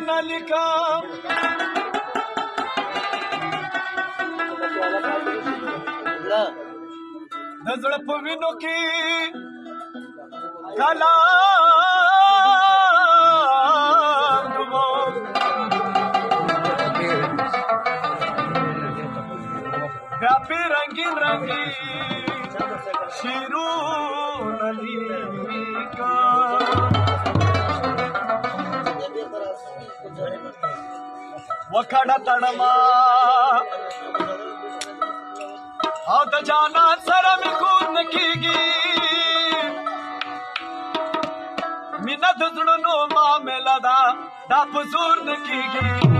نلیکم د زړه په وینو کې کلام ګموم بیا پې رنګین رنګین شعرونه لیکم وکړه تړما او د جانان سره مې کور نه کېږي مینه د زړونو معامله ده دا په زور نه کېږي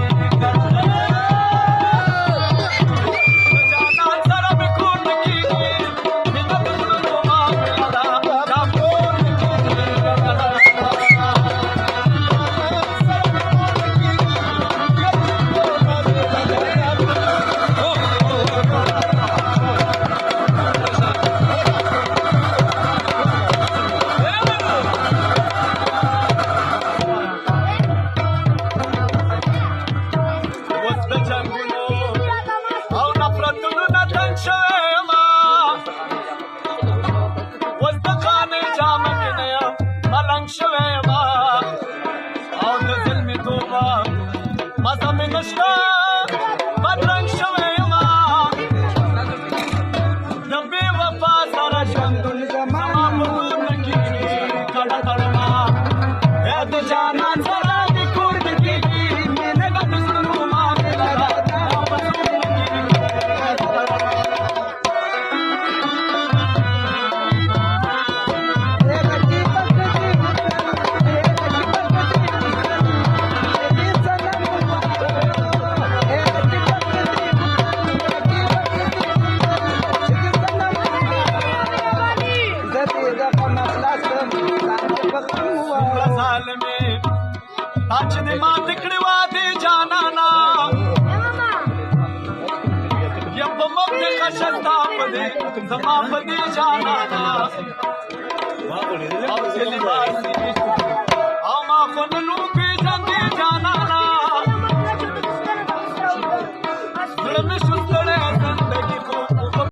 زما په دې جانانا